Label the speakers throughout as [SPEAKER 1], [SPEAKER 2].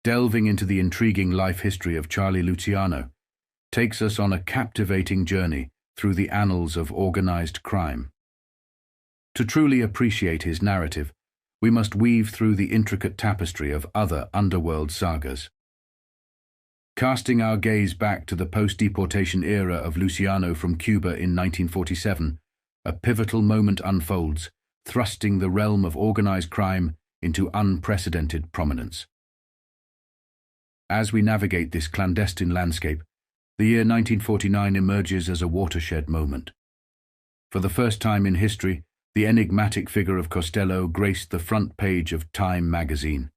[SPEAKER 1] delving into the intriguing life history of Charlie Luciano, takes us on a captivating journey through the annals of organized crime. To truly appreciate his narrative, we must weave through the intricate tapestry of other underworld sagas. Casting our gaze back to the post-deportation era of Luciano from Cuba in 1947, a pivotal moment unfolds, thrusting the realm of organized crime into unprecedented prominence. As we navigate this clandestine landscape, the year 1949 emerges as a watershed moment. For the first time in history, the enigmatic figure of Costello graced the front page of Time magazine,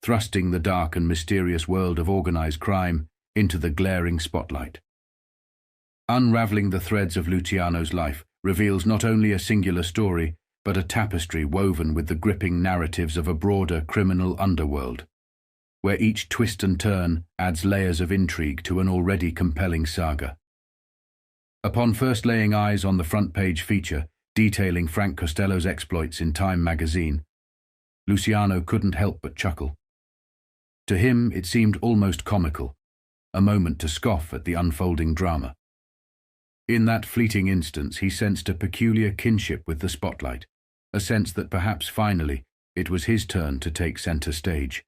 [SPEAKER 1] thrusting the dark and mysterious world of organized crime into the glaring spotlight. Unraveling the threads of Luciano's life reveals not only a singular story, but a tapestry woven with the gripping narratives of a broader criminal underworld, where each twist and turn adds layers of intrigue to an already compelling saga. Upon first laying eyes on the front-page feature detailing Frank Costello's exploits in Time magazine, Luciano couldn't help but chuckle. To him, it seemed almost comical, a moment to scoff at the unfolding drama. In that fleeting instance, he sensed a peculiar kinship with the spotlight, a sense that perhaps finally it was his turn to take center stage.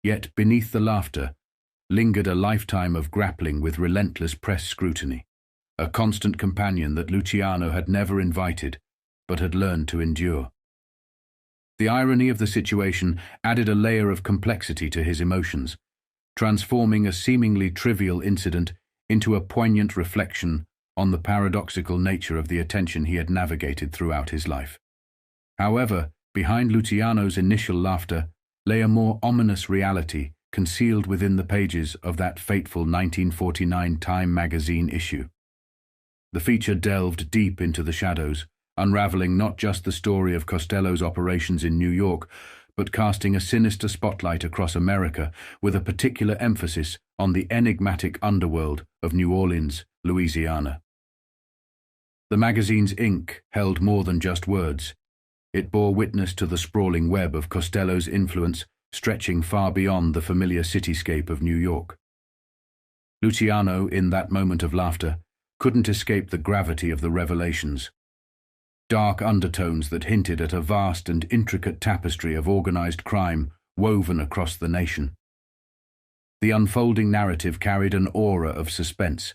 [SPEAKER 1] Yet beneath the laughter lingered a lifetime of grappling with relentless press scrutiny, a constant companion that Luciano had never invited, but had learned to endure. The irony of the situation added a layer of complexity to his emotions, transforming a seemingly trivial incident into a poignant reflection on the paradoxical nature of the attention he had navigated throughout his life. However, behind Luciano's initial laughter lay a more ominous reality concealed within the pages of that fateful 1949 Time magazine issue. The feature delved deep into the shadows, unraveling not just the story of Costello's operations in New York, but casting a sinister spotlight across America with a particular emphasis on the enigmatic underworld of New Orleans, Louisiana. The magazine's ink held more than just words. It bore witness to the sprawling web of Costello's influence stretching far beyond the familiar cityscape of New York. Luciano, in that moment of laughter, couldn't escape the gravity of the revelations. Dark undertones that hinted at a vast and intricate tapestry of organized crime woven across the nation. The unfolding narrative carried an aura of suspense,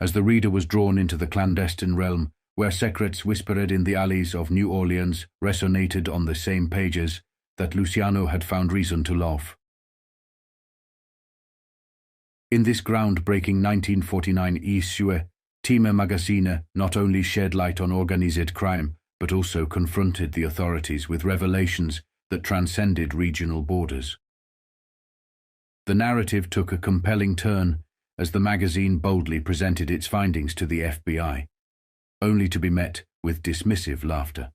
[SPEAKER 1] as the reader was drawn into the clandestine realm where secrets whispered in the alleys of New Orleans resonated on the same pages that Luciano had found reason to love. In this groundbreaking 1949 issue, Time magazine not only shed light on organized crime, but also confronted the authorities with revelations that transcended regional borders. The narrative took a compelling turn as the magazine boldly presented its findings to the FBI, only to be met with dismissive laughter.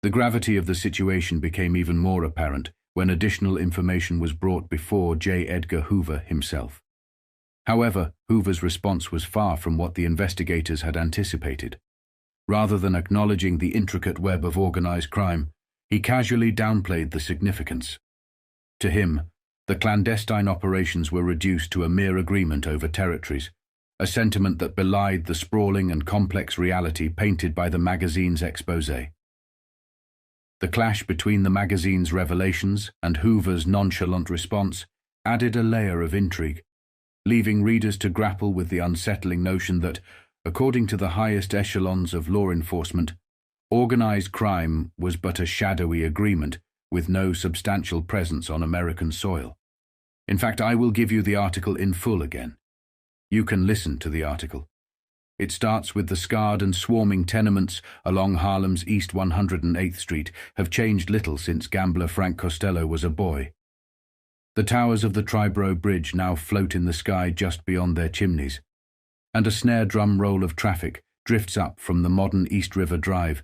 [SPEAKER 1] The gravity of the situation became even more apparent when additional information was brought before J. Edgar Hoover himself. However, Hoover's response was far from what the investigators had anticipated. Rather than acknowledging the intricate web of organized crime, he casually downplayed the significance. To him, the clandestine operations were reduced to a mere agreement over territories, a sentiment that belied the sprawling and complex reality painted by the magazine's exposé. The clash between the magazine's revelations and Hoover's nonchalant response added a layer of intrigue, leaving readers to grapple with the unsettling notion that, according to the highest echelons of law enforcement, organized crime was but a shadowy agreement with no substantial presence on American soil. In fact, I will give you the article in full again. You can listen to the article. It starts with the scarred and swarming tenements along Harlem's East 108th Street have changed little since gambler Frank Costello was a boy. The towers of the Triborough Bridge now float in the sky just beyond their chimneys, and a snare drum roll of traffic drifts up from the modern East River Drive.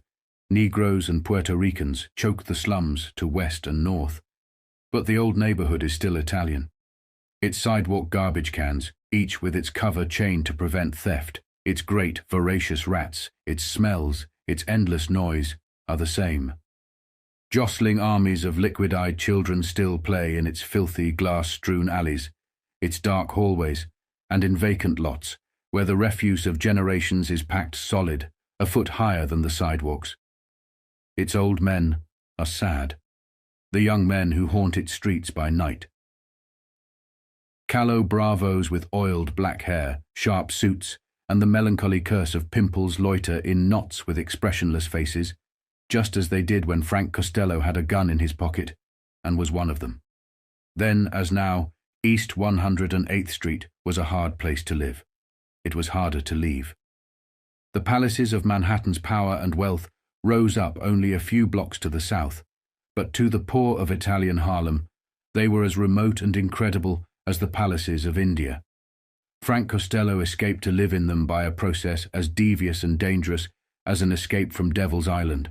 [SPEAKER 1] Negroes and Puerto Ricans choke the slums to west and north. But the old neighborhood is still Italian. Its sidewalk garbage cans, each with its cover chained to prevent theft, its great, voracious rats, its smells, its endless noise, are the same. Jostling armies of liquid-eyed children still play in its filthy, glass-strewn alleys, its dark hallways, and in vacant lots, where the refuse of generations is packed solid, a foot higher than the sidewalks. Its old men are sad, the young men who haunt its streets by night. Callow bravos with oiled black hair, sharp suits, and the melancholy curse of pimples loiter in knots with expressionless faces, just as they did when Frank Costello had a gun in his pocket, and was one of them. Then, as now, East 108th Street was a hard place to live. It was harder to leave. The palaces of Manhattan's power and wealth rose up only a few blocks to the south, but to the poor of Italian Harlem, they were as remote and incredible as the palaces of India. Frank Costello escaped to live in them by a process as devious and dangerous as an escape from Devil's Island.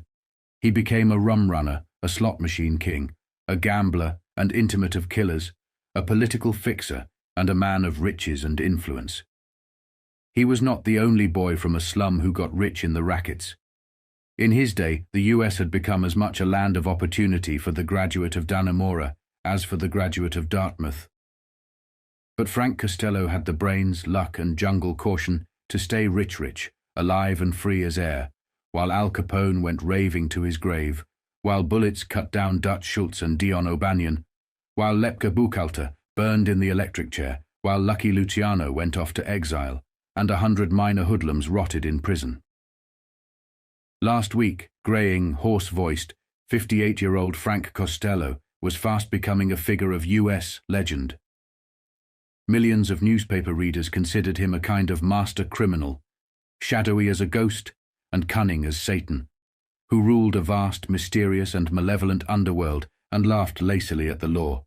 [SPEAKER 1] He became a rum runner, a slot machine king, a gambler and intimate of killers, a political fixer, and a man of riches and influence. He was not the only boy from a slum who got rich in the rackets. In his day, the US had become as much a land of opportunity for the graduate of Dannemora as for the graduate of Dartmouth. But Frank Costello had the brains, luck, and jungle caution to stay rich, alive and free as air, while Al Capone went raving to his grave, while bullets cut down Dutch Schultz and Dion O'Banion, while Lepke Buchalter burned in the electric chair, while Lucky Luciano went off to exile, and 100 minor hoodlums rotted in prison. Last week, graying, hoarse-voiced, 58-year-old Frank Costello was fast becoming a figure of US legend. Millions of newspaper readers considered him a kind of master criminal, shadowy as a ghost and cunning as Satan, who ruled a vast, mysterious and malevolent underworld and laughed lacily at the law.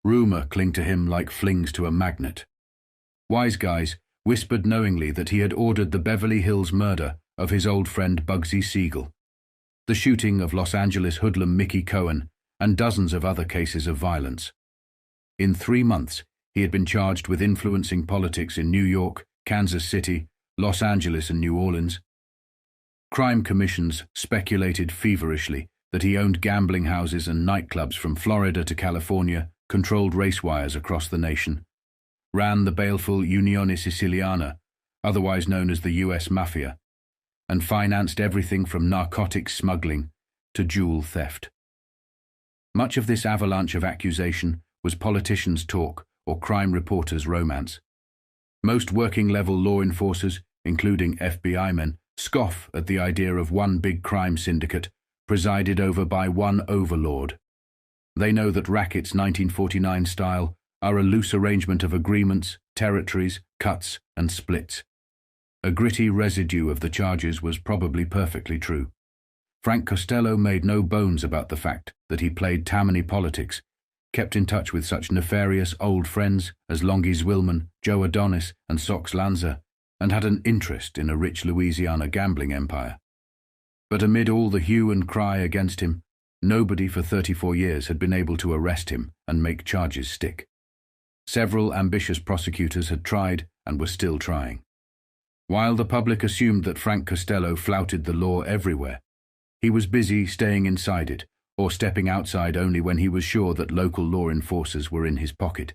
[SPEAKER 1] Rumor clung to him like flings to a magnet. Wise guys whispered knowingly that he had ordered the Beverly Hills murder of his old friend Bugsy Siegel, the shooting of Los Angeles hoodlum Mickey Cohen, and dozens of other cases of violence. In 3 months, he had been charged with influencing politics in New York, Kansas City, Los Angeles, and New Orleans. Crime commissions speculated feverishly that he owned gambling houses and nightclubs from Florida to California, controlled race wires across the nation, ran the baleful Unione Siciliana, otherwise known as the US Mafia, and financed everything from narcotics smuggling to jewel theft. Much of this avalanche of accusation was politicians' talk or crime reporters' romance. Most working-level law enforcers, including FBI men, scoff at the idea of one big crime syndicate presided over by one overlord. They know that rackets 1949 style are a loose arrangement of agreements, territories, cuts, and splits. A gritty residue of the charges was probably perfectly true. Frank Costello made no bones about the fact that he played Tammany politics, kept in touch with such nefarious old friends as Longy Zwillman, Joe Adonis, and Sox Lanza, and had an interest in a rich Louisiana gambling empire. But amid all the hue and cry against him, nobody for 34 years had been able to arrest him and make charges stick. Several ambitious prosecutors had tried and were still trying. While the public assumed that Frank Costello flouted the law everywhere, he was busy staying inside it, or stepping outside only when he was sure that local law enforcers were in his pocket.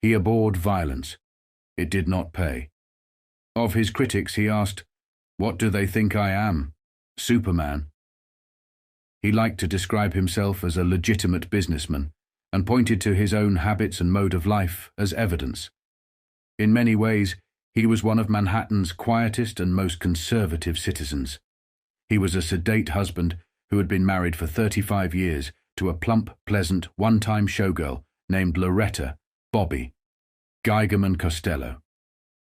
[SPEAKER 1] He abhorred violence. It did not pay. Of his critics he asked, "What do they think I am? Superman?" He liked to describe himself as a legitimate businessman, and pointed to his own habits and mode of life as evidence. In many ways, he was one of Manhattan's quietest and most conservative citizens. He was a sedate husband who had been married for 35 years to a plump, pleasant, one-time showgirl named Loretta Bobby Geigerman Costello.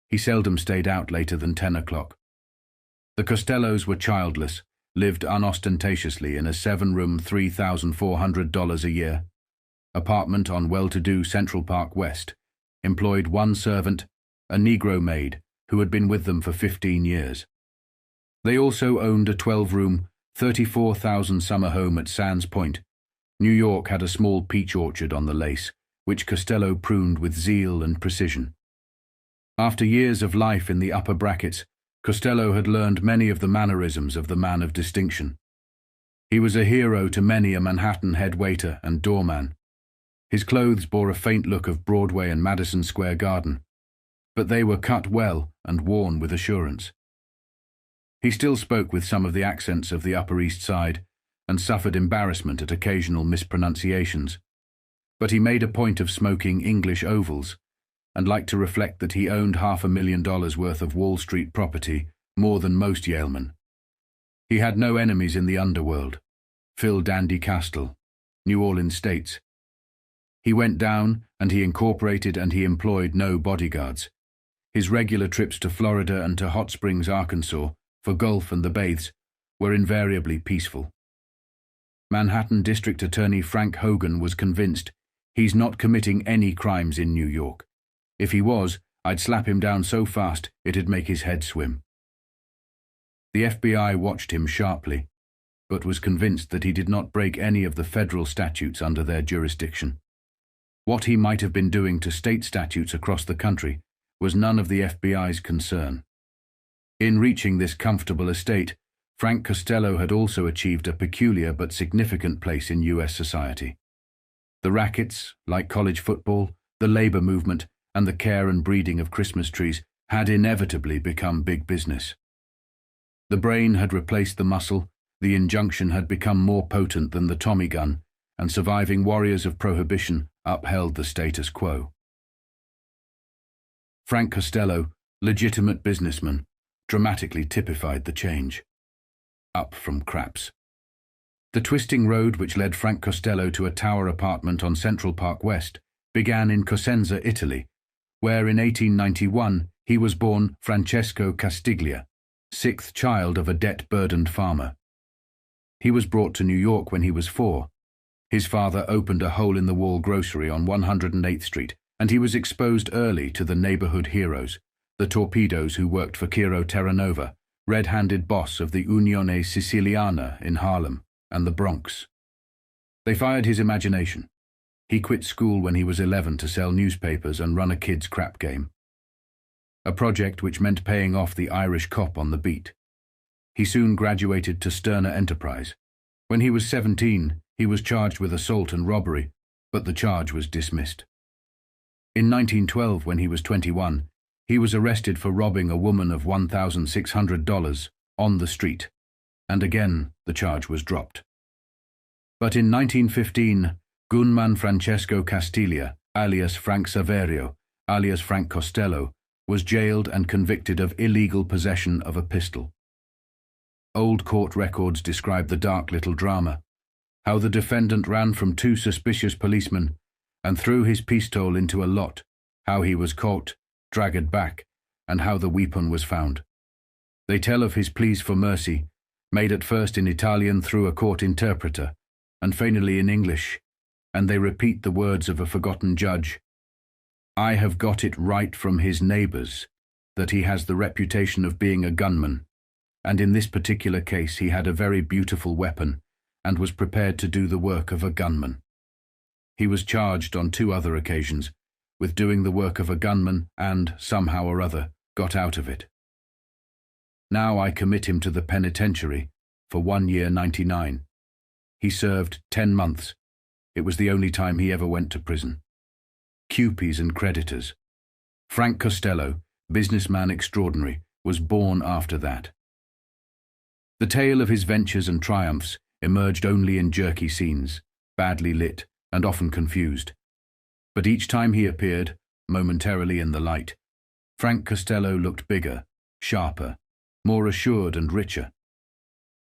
[SPEAKER 1] He seldom stayed out later than 10 o'clock. The Costellos were childless, lived unostentatiously in a 7-room, $3,400 a year apartment on well-to-do Central Park West, employed one servant, a Negro maid, who had been with them for 15 years. They also owned a 12-room, 34,000 summer home at Sands Point. New York had a small peach orchard on the Lace, which Costello pruned with zeal and precision. After years of life in the upper brackets, Costello had learned many of the mannerisms of the man of distinction. He was a hero to many a Manhattan head waiter and doorman. His clothes bore a faint look of Broadway and Madison Square Garden, but they were cut well and worn with assurance. He still spoke with some of the accents of the Upper East Side and suffered embarrassment at occasional mispronunciations, but he made a point of smoking English ovals and liked to reflect that he owned $500,000 worth of Wall Street property, more than most Yalemen. He had no enemies in the underworld. Phil Dandy Castle, New Orleans States. He went down, and he incorporated, and he employed no bodyguards. His regular trips to Florida and to Hot Springs, Arkansas, for golf and the bathes, were invariably peaceful. Manhattan District Attorney Frank Hogan was convinced he's not committing any crimes in New York. If he was, I'd slap him down so fast it'd make his head swim. The FBI watched him sharply, but was convinced that he did not break any of the federal statutes under their jurisdiction. What he might have been doing to state statutes across the country was none of the FBI's concern. In reaching this comfortable estate, Frank Costello had also achieved a peculiar but significant place in U.S. society. The rackets, like college football, the labor movement, and the care and breeding of Christmas trees had inevitably become big business. The brain had replaced the muscle, the injunction had become more potent than the Tommy gun, and surviving warriors of prohibition upheld the status quo. Frank Costello, legitimate businessman, dramatically typified the change. Up from craps. The twisting road which led Frank Costello to a tower apartment on Central Park West began in Cosenza, Italy, where in 1891 he was born Francesco Castiglia, sixth child of a debt-burdened farmer. He was brought to New York when he was 4. His father opened a hole-in-the-wall grocery on 108th Street, and he was exposed early to the neighborhood heroes, the torpedoes who worked for Ciro Terranova, red-handed boss of the Unione Siciliana in Harlem and the Bronx. They fired his imagination. He quit school when he was 11 to sell newspapers and run a kids' crap game. A project which meant paying off the Irish cop on the beat. He soon graduated to sterner enterprise. When he was 17, he was charged with assault and robbery, but the charge was dismissed. In 1912, when he was 21, he was arrested for robbing a woman of $1,600 on the street, and again the charge was dropped. But in 1915, gunman Francesco Castiglia, alias Frank Saverio, alias Frank Costello, was jailed and convicted of illegal possession of a pistol. Old court records describe the dark little drama, how the defendant ran from 2 suspicious policemen and threw his pistol into a lot, how he was caught, dragged back, and how the weapon was found. They tell of his pleas for mercy, made at first in Italian through a court interpreter, and finally in English, and they repeat the words of a forgotten judge. I have got it right from his neighbors that he has the reputation of being a gunman, and in this particular case he had a very beautiful weapon and was prepared to do the work of a gunman. He was charged on 2 other occasions with doing the work of a gunman and, somehow or other, got out of it. Now I commit him to the penitentiary for 1 year 99. He served 10 months. It was the only time he ever went to prison. Cupies and creditors. Frank Costello, businessman extraordinary, was born after that. The tale of his ventures and triumphs emerged only in jerky scenes, badly lit and often confused. But each time he appeared, momentarily in the light, Frank Costello looked bigger, sharper, more assured and richer.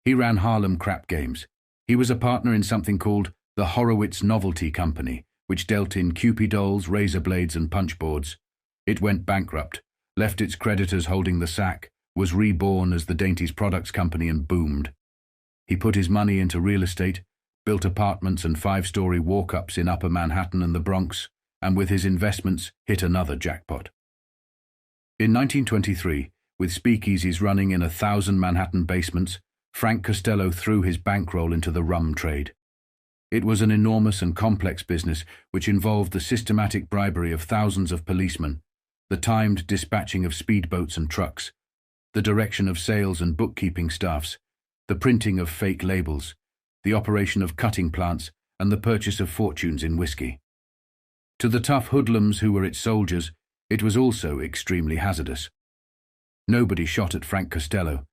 [SPEAKER 1] He ran Harlem crap games. He was a partner in something called the Horowitz Novelty Company, which dealt in Kewpie dolls, razor blades and punchboards. It went bankrupt, left its creditors holding the sack, was reborn as the Dainties Products Company and boomed. He put his money into real estate, built apartments and 5-story walk-ups in Upper Manhattan and the Bronx, and with his investments hit another jackpot. In 1923, with speakeasies running in 1,000 Manhattan basements, Frank Costello threw his bankroll into the rum trade. It was an enormous and complex business which involved the systematic bribery of thousands of policemen, the timed dispatching of speedboats and trucks, the direction of sales and bookkeeping staffs, the printing of fake labels, the operation of cutting plants, and the purchase of fortunes in whiskey. To the tough hoodlums who were its soldiers, it was also extremely hazardous. Nobody shot at Frank Costello,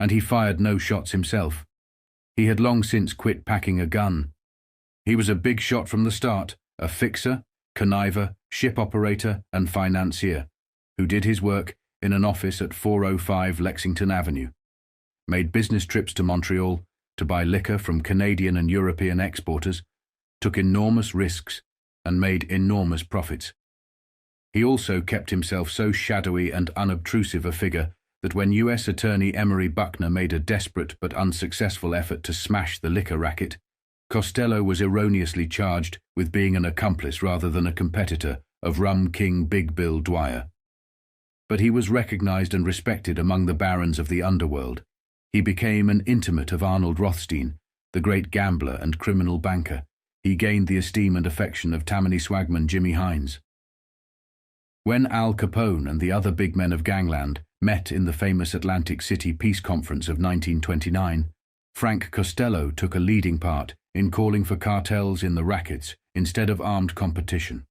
[SPEAKER 1] and he fired no shots himself. He had long since quit packing a gun. He was a big shot from the start, a fixer, conniver, ship operator, and financier, who did his work in an office at 405 Lexington Avenue, made business trips to Montreal to buy liquor from Canadian and European exporters, took enormous risks, and made enormous profits. He also kept himself so shadowy and unobtrusive a figure that when U.S. Attorney Emory Buckner made a desperate but unsuccessful effort to smash the liquor racket, Costello was erroneously charged with being an accomplice rather than a competitor of rum king Big Bill Dwyer. But he was recognized and respected among the barons of the underworld. He became an intimate of Arnold Rothstein, the great gambler and criminal banker. He gained the esteem and affection of Tammany swagman Jimmy Hines. When Al Capone and the other big men of gangland met in the famous Atlantic City Peace Conference of 1929, Frank Costello took a leading part in calling for cartels in the rackets instead of armed competition,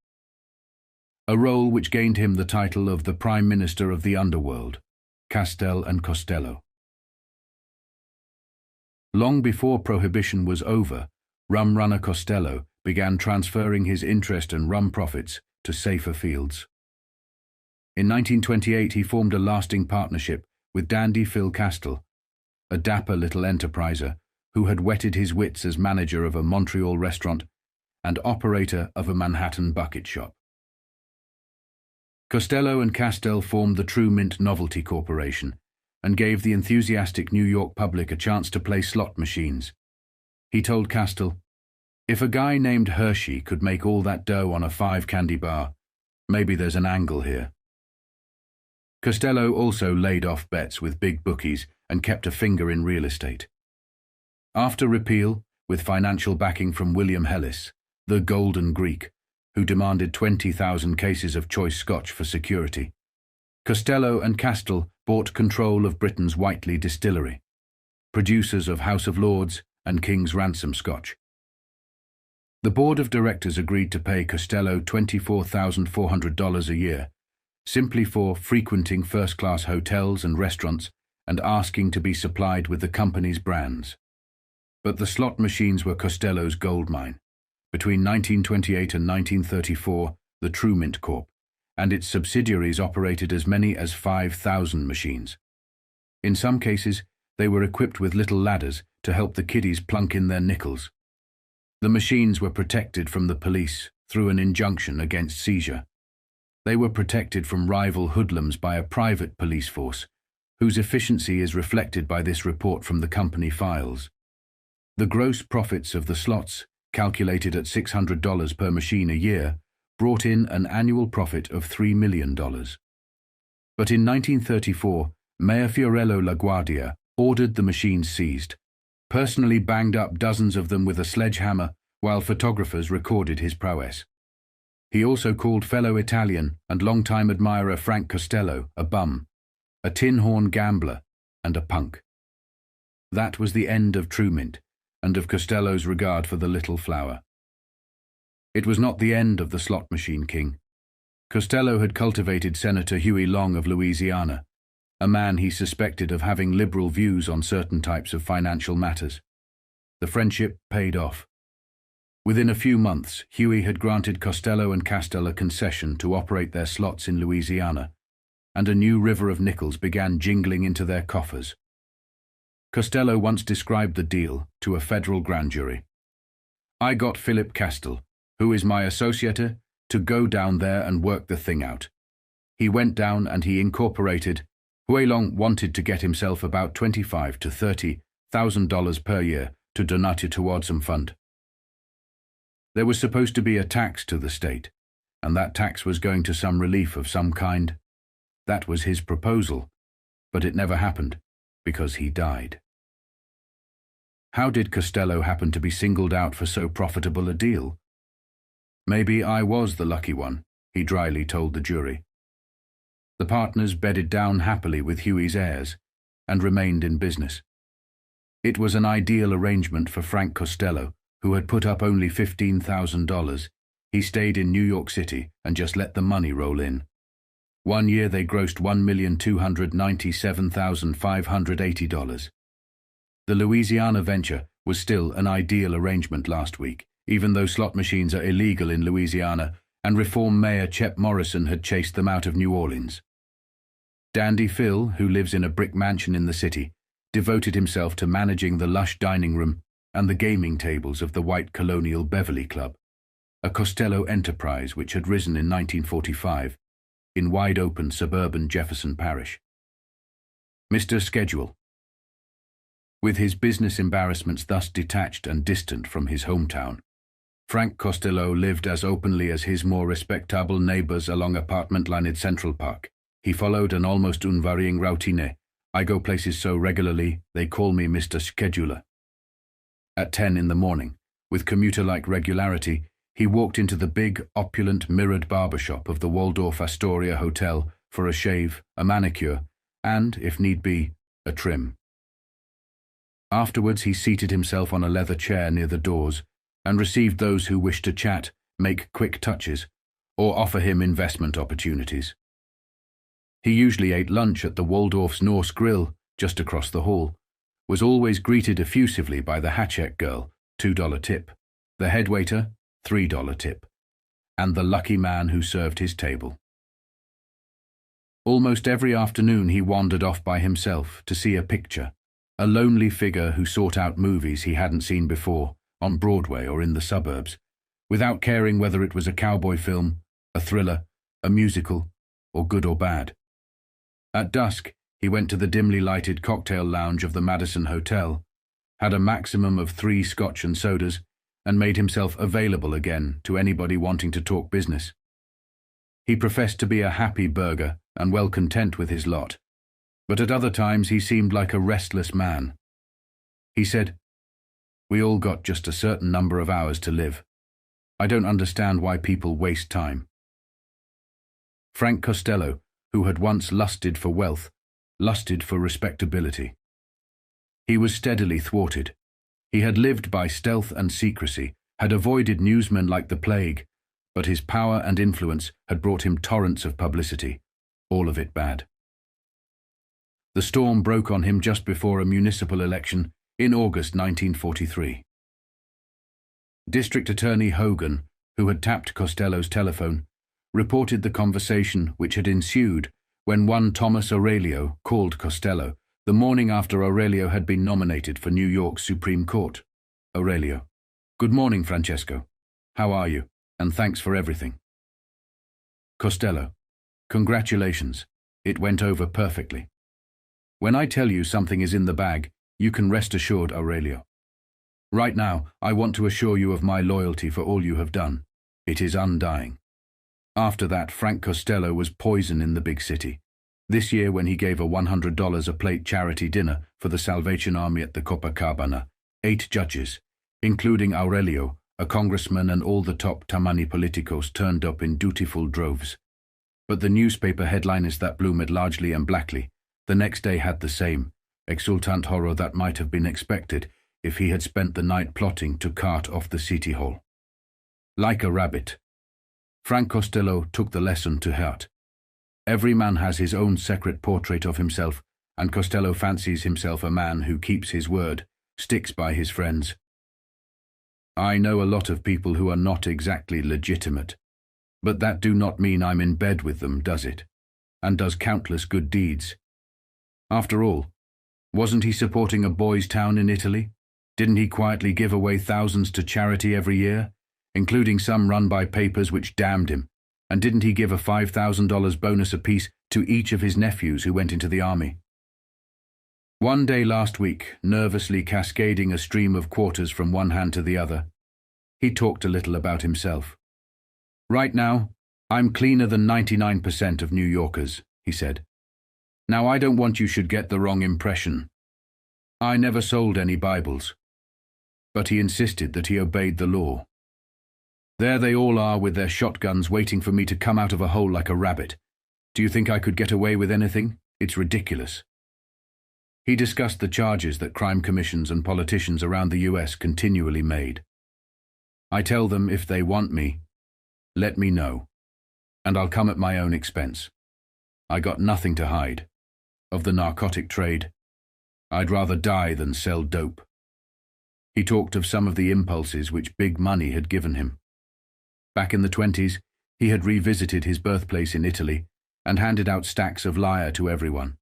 [SPEAKER 1] a role which gained him the title of the Prime Minister of the Underworld, Castell and Costello. Long before Prohibition was over, rum runner Costello began transferring his interest and rum profits to safer fields. In 1928 he formed a lasting partnership with Dandy Phil Castell, a dapper little enterpriser who had whetted his wits as manager of a Montreal restaurant and operator of a Manhattan bucket shop. Costello and Castell formed the True Mint Novelty Corporation and gave the enthusiastic New York public a chance to play slot machines. He told Castell, "If a guy named Hershey could make all that dough on a 5-candy bar, maybe there's an angle here." Costello also laid off bets with big bookies and kept a finger in real estate. After repeal, with financial backing from William Hellis, the Golden Greek, who demanded 20,000 cases of choice scotch for security, Costello and Castell bought control of Britain's Whiteley distillery, producers of House of Lords and King's Ransom scotch. The board of directors agreed to pay Costello $24,400 a year, simply for frequenting first-class hotels and restaurants and asking to be supplied with the company's brands. But the slot machines were Costello's goldmine. Between 1928 and 1934, the True Mint Corp. And its subsidiaries operated as many as 5,000 machines. In some cases, they were equipped with little ladders to help the kiddies plunk in their nickels. The machines were protected from the police through an injunction against seizure. They were protected from rival hoodlums by a private police force, whose efficiency is reflected by this report from the company files. The gross profits of the slots, calculated at $600 per machine a year, brought in an annual profit of $3 million. But in 1934, Mayor Fiorello LaGuardia ordered the machines seized, personally banged up dozens of them with a sledgehammer while photographers recorded his prowess. He also called fellow Italian and longtime admirer Frank Costello a bum, a tin-horn gambler, and a punk. That was the end of True Mint and of Costello's regard for the little flower. It was not the end of the slot machine king. Costello had cultivated Senator Huey Long of Louisiana, a man he suspected of having liberal views on certain types of financial matters. The friendship paid off. Within a few months, Huey had granted Costello and Castell a concession to operate their slots in Louisiana, and a new river of nickels began jingling into their coffers. Costello once described the deal to a federal grand jury. "I got Philip Castell, who is my associate, to go down there and work the thing out. He went down and he incorporated. Huelong wanted to get himself about $25,000 to $30,000 per year to donate towards some fund. There was supposed to be a tax to the state, and that tax was going to some relief of some kind. That was his proposal, but it never happened, because he died." How did Costello happen to be singled out for so profitable a deal? "Maybe I was the lucky one," he dryly told the jury. The partners bedded down happily with Huey's heirs and remained in business. It was an ideal arrangement for Frank Costello, who had put up only $15,000. He stayed in New York City and just let the money roll in. One year they grossed $1,297,580. The Louisiana venture was still an ideal arrangement last week, even though slot machines are illegal in Louisiana and reform Mayor Chet Morrison had chased them out of New Orleans. Dandy Phil, who lives in a brick mansion in the city, devoted himself to managing the lush dining room and the gaming tables of the white colonial Beverly Club, a Costello enterprise which had risen in 1945 in wide-open suburban Jefferson Parish. Mr. Schedule. With his business embarrassments thus detached and distant from his hometown, Frank Costello lived as openly as his more respectable neighbors along apartment line in Central Park. He followed an almost unvarying routine. I go places so regularly, they call me Mr. Scheduler. At 10 in the morning, with commuter-like regularity, he walked into the big, opulent, mirrored barbershop of the Waldorf Astoria Hotel for a shave, a manicure, and, if need be, a trim. Afterwards he seated himself on a leather chair near the doors and received those who wished to chat, make quick touches, or offer him investment opportunities. He usually ate lunch at the Waldorf's Norse Grill, just across the hall, was always greeted effusively by the hat-check girl, $2 tip, the head waiter, $3 tip, and the lucky man who served his table. Almost every afternoon he wandered off by himself to see a picture, a lonely figure who sought out movies he hadn't seen before, on Broadway or in the suburbs, without caring whether it was a cowboy film, a thriller, a musical, or good or bad. At dusk, he went to the dimly lighted cocktail lounge of the Madison Hotel, had a maximum of 3 scotch and sodas, and made himself available again to anybody wanting to talk business. He professed to be a happy burger and well content with his lot, but at other times he seemed like a restless man. He said, "We all got just a certain number of hours to live. I don't understand why people waste time." Frank Costello, who had once lusted for wealth, lusted for respectability. He was steadily thwarted. He had lived by stealth and secrecy, had avoided newsmen like the plague, but his power and influence had brought him torrents of publicity, all of it bad. The storm broke on him just before a municipal election in August 1943. District Attorney Hogan, who had tapped Costello's telephone, reported the conversation which had ensued when one Thomas Aurelio called Costello the morning after Aurelio had been nominated for New York's Supreme Court. Aurelio: "Good morning, Francesco. How are you? And thanks for everything." Costello: "Congratulations. It went over perfectly. When I tell you something is in the bag, you can rest assured, Aurelio. Right now, I want to assure you of my loyalty for all you have done. It is undying." After that, Frank Costello was poison in the big city. This year, when he gave a $100 a plate charity dinner for the Salvation Army at the Copacabana, 8 judges, including Aurelio, a congressman, and all the top Tammany politicos turned up in dutiful droves. But the newspaper headliners that bloomed largely and blackly the next day had the same exultant horror that might have been expected if he had spent the night plotting to cart off the city hall. Like a rabbit, Frank Costello took the lesson to heart. Every man has his own separate portrait of himself, and Costello fancies himself a man who keeps his word, sticks by his friends. I know a lot of people who are not exactly legitimate, but that do not mean I'm in bed with them, does it? And does countless good deeds. After all, wasn't he supporting a boys' town in Italy? Didn't he quietly give away thousands to charity every year, including some run by papers which damned him? And didn't he give a $5,000 bonus apiece to each of his nephews who went into the army? One day last week, nervously cascading a stream of quarters from one hand to the other, he talked a little about himself. "Right now, I'm cleaner than 99% of New Yorkers," he said. "Now, I don't want you should get the wrong impression. I never sold any Bibles." But he insisted that he obeyed the law. "There they all are with their shotguns waiting for me to come out of a hole like a rabbit. Do you think I could get away with anything? It's ridiculous." He discussed the charges that crime commissions and politicians around the US continually made. I tell them if they want me, let me know, and I'll come at my own expense. I got nothing to hide. Of the narcotic trade, I'd rather die than sell dope. He talked of some of the impulses which big money had given him. Back in the 20s, he had revisited his birthplace in Italy and handed out stacks of lyre to everyone.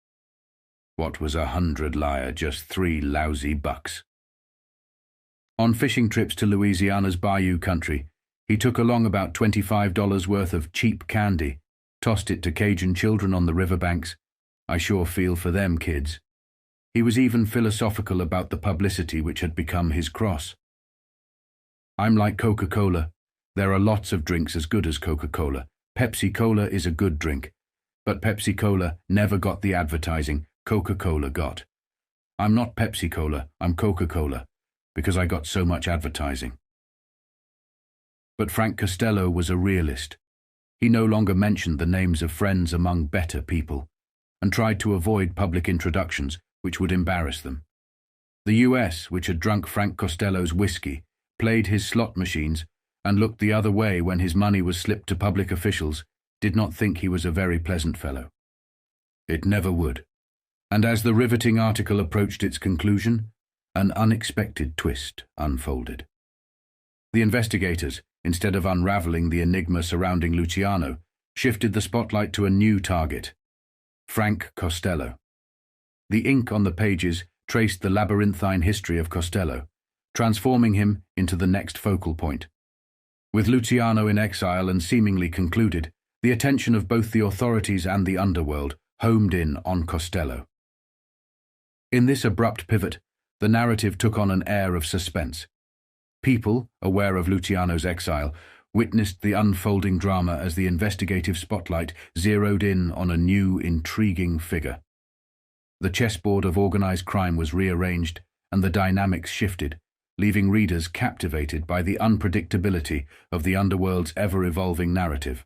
[SPEAKER 1] What was 100 lyre, just 3 lousy bucks? On fishing trips to Louisiana's bayou country, he took along about $25 worth of cheap candy, tossed it to Cajun children on the riverbanks. I sure feel for them kids. He was even philosophical about the publicity which had become his cross. I'm like Coca-Cola. There are lots of drinks as good as Coca-Cola. Pepsi-Cola is a good drink, but Pepsi-Cola never got the advertising Coca-Cola got. I'm not Pepsi-Cola, I'm Coca-Cola, because I got so much advertising. But Frank Costello was a realist. He no longer mentioned the names of friends among better people, and tried to avoid public introductions which would embarrass them. The US, which had drunk Frank Costello's whiskey, played his slot machines, and looked the other way when his money was slipped to public officials, did not think he was a very pleasant fellow. It never would. And as the riveting article approached its conclusion, an unexpected twist unfolded. The investigators, instead of unraveling the enigma surrounding Luciano, shifted the spotlight to a new target: Frank Costello. The ink on the pages traced the labyrinthine history of Costello, transforming him into the next focal point. With Luciano in exile and seemingly concluded, the attention of both the authorities and the underworld homed in on Costello. In this abrupt pivot, the narrative took on an air of suspense. People, aware of Luciano's exile, witnessed the unfolding drama as the investigative spotlight zeroed in on a new, intriguing figure. The chessboard of organized crime was rearranged, and the dynamics shifted, leaving readers captivated by the unpredictability of the underworld's ever-evolving narrative.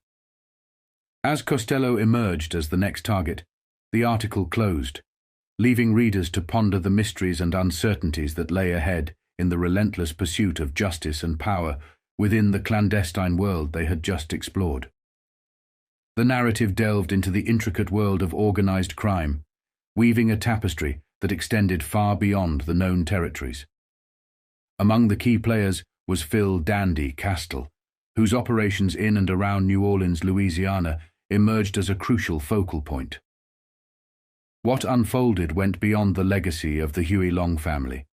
[SPEAKER 1] As Costello emerged as the next target, the article closed, leaving readers to ponder the mysteries and uncertainties that lay ahead in the relentless pursuit of justice and power within the clandestine world they had just explored. The narrative delved into the intricate world of organized crime, weaving a tapestry that extended far beyond the known territories. Among the key players was Phil "Dandy" Castile, whose operations in and around New Orleans, Louisiana, emerged as a crucial focal point. What unfolded went beyond the legacy of the Huey Long family.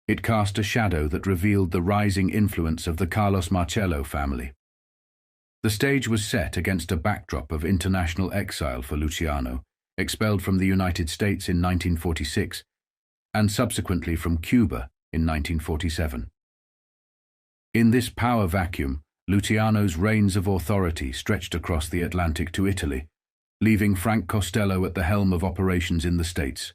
[SPEAKER 1] It cast a shadow that revealed the rising influence of the Carlos Marcello family. The stage was set against a backdrop of international exile for Luciano, expelled from the United States in 1946, and subsequently from Cuba in 1947. In this power vacuum, Luciano's reins of authority stretched across the Atlantic to Italy, leaving Frank Costello at the helm of operations in the States.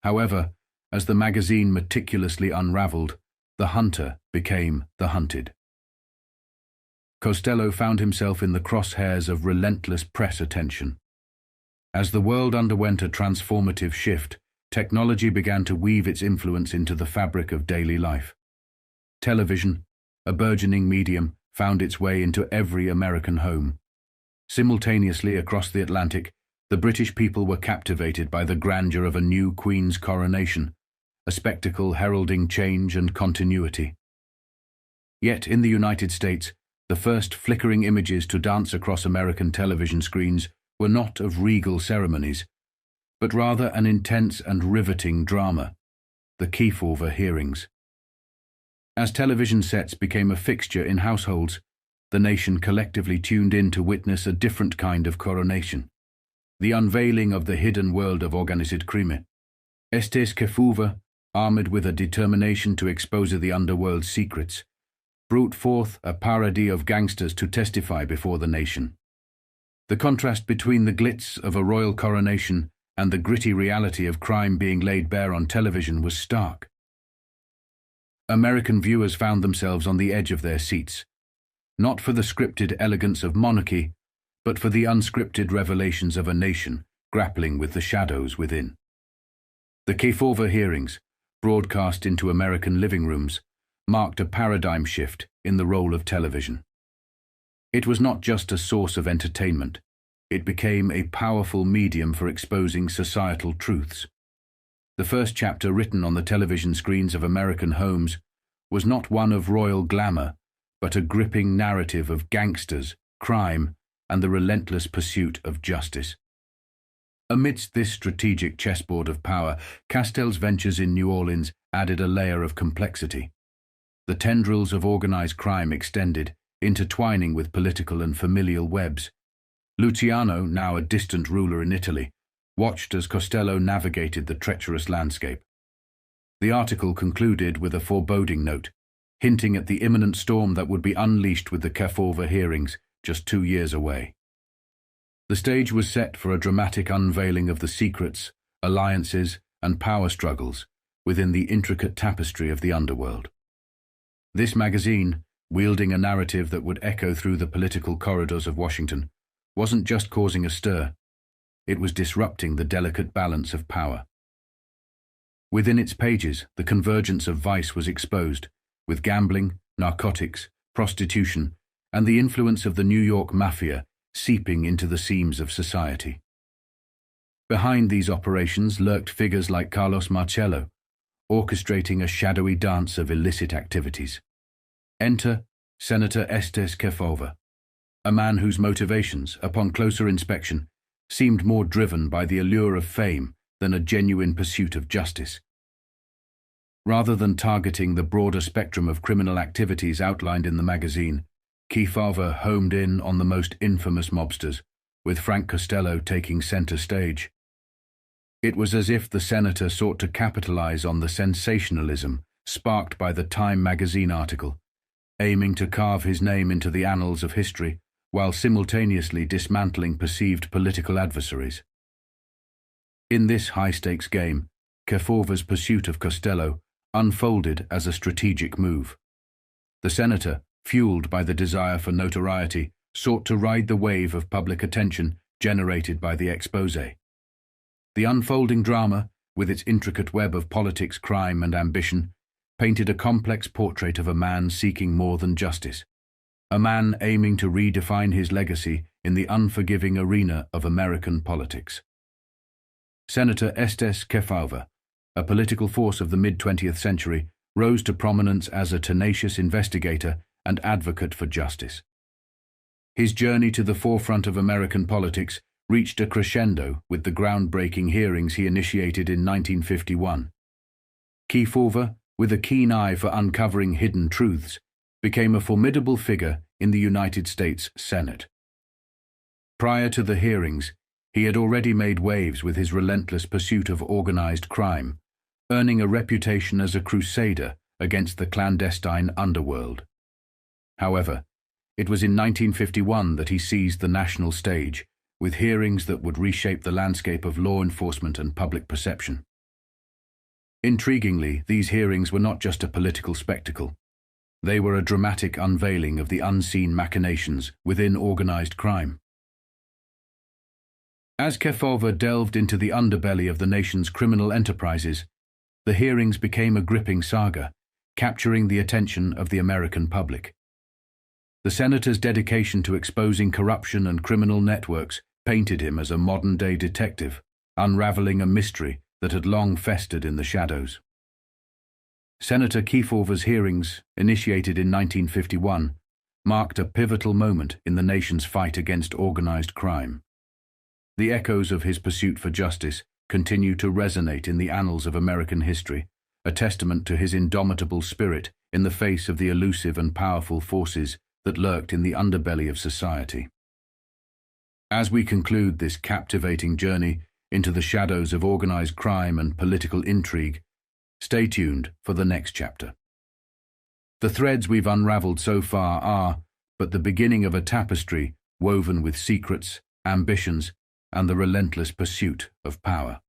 [SPEAKER 1] However, as the magazine meticulously unraveled, the hunter became the hunted. Costello found himself in the crosshairs of relentless press attention. As the world underwent a transformative shift, technology began to weave its influence into the fabric of daily life. Television, a burgeoning medium, found its way into every American home. Simultaneously across the Atlantic, the British people were captivated by the grandeur of a new Queen's coronation, a spectacle heralding change and continuity. Yet in the United States, the first flickering images to dance across American television screens were not of regal ceremonies, but rather an intense and riveting drama, the Kefauver hearings. As television sets became a fixture in households, the nation collectively tuned in to witness a different kind of coronation, the unveiling of the hidden world of Organised crime. Estes Kefauver, armed with a determination to expose the underworld's secrets, brought forth a parody of gangsters to testify before the nation. The contrast between the glitz of a royal coronation and the gritty reality of crime being laid bare on television was stark. American viewers found themselves on the edge of their seats, not for the scripted elegance of monarchy, but for the unscripted revelations of a nation grappling with the shadows within. The Kefauver hearings, broadcast into American living rooms, marked a paradigm shift in the role of television. It was not just a source of entertainment, it became a powerful medium for exposing societal truths. The first chapter written on the television screens of American homes was not one of royal glamour, but a gripping narrative of gangsters, crime, and the relentless pursuit of justice. Amidst this strategic chessboard of power, Costello's ventures in New Orleans added a layer of complexity. The tendrils of organized crime extended, intertwining with political and familial webs. Luciano, now a distant ruler in Italy, watched as Costello navigated the treacherous landscape. The article concluded with a foreboding note, hinting at the imminent storm that would be unleashed with the Kefauver hearings just 2 years away. The stage was set for a dramatic unveiling of the secrets, alliances, and power struggles within the intricate tapestry of the underworld. This magazine, wielding a narrative that would echo through the political corridors of Washington, wasn't just causing a stir, it was disrupting the delicate balance of power. Within its pages, the convergence of vice was exposed, with gambling, narcotics, prostitution, and the influence of the New York mafia seeping into the seams of society. Behind these operations lurked figures like Carlos Marcello, orchestrating a shadowy dance of illicit activities. Enter Senator Estes Kefauver, a man whose motivations, upon closer inspection, seemed more driven by the allure of fame than a genuine pursuit of justice. Rather than targeting the broader spectrum of criminal activities outlined in the magazine, Kefauver homed in on the most infamous mobsters, with Frank Costello taking center stage. It was as if the senator sought to capitalize on the sensationalism sparked by the Time magazine article, aiming to carve his name into the annals of history while simultaneously dismantling perceived political adversaries. In this high-stakes game, Kefauver's pursuit of Costello unfolded as a strategic move. The senator, fueled by the desire for notoriety, sought to ride the wave of public attention generated by the exposé. The unfolding drama, with its intricate web of politics, crime, and ambition, painted a complex portrait of a man seeking more than justice, a man aiming to redefine his legacy in the unforgiving arena of American politics. Senator Estes Kefauver, a political force of the mid-20th century, rose to prominence as a tenacious investigator and advocate for justice. His journey to the forefront of American politics reached a crescendo with the groundbreaking hearings he initiated in 1951. Kefauver, with a keen eye for uncovering hidden truths, became a formidable figure in the United States Senate. Prior to the hearings, he had already made waves with his relentless pursuit of organized crime, earning a reputation as a crusader against the clandestine underworld. However, it was in 1951 that he seized the national stage, with hearings that would reshape the landscape of law enforcement and public perception. Intriguingly, these hearings were not just a political spectacle. They were a dramatic unveiling of the unseen machinations within organized crime. As Kefauver delved into the underbelly of the nation's criminal enterprises, the hearings became a gripping saga, capturing the attention of the American public. The senator's dedication to exposing corruption and criminal networks painted him as a modern-day detective, unraveling a mystery that had long festered in the shadows. Senator Kefauver's hearings, initiated in 1951, marked a pivotal moment in the nation's fight against organized crime. The echoes of his pursuit for justice continue to resonate in the annals of American history, a testament to his indomitable spirit in the face of the elusive and powerful forces that lurked in the underbelly of society. As we conclude this captivating journey into the shadows of organized crime and political intrigue, stay tuned for the next chapter. The threads we've unraveled so far are but the beginning of a tapestry woven with secrets, ambitions, and the relentless pursuit of power.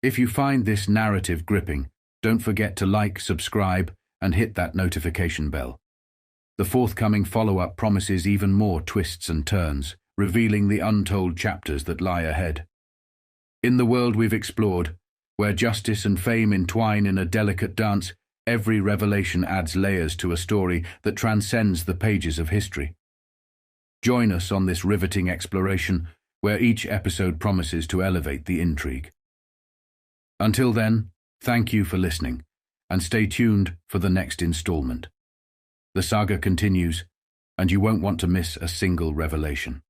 [SPEAKER 1] If you find this narrative gripping, don't forget to like, subscribe, and hit that notification bell. The forthcoming follow-up promises even more twists and turns, revealing the untold chapters that lie ahead. In the world we've explored, where justice and fame entwine in a delicate dance, every revelation adds layers to a story that transcends the pages of history. Join us on this riveting exploration, where each episode promises to elevate the intrigue. Until then, thank you for listening, and stay tuned for the next installment. The saga continues, and you won't want to miss a single revelation.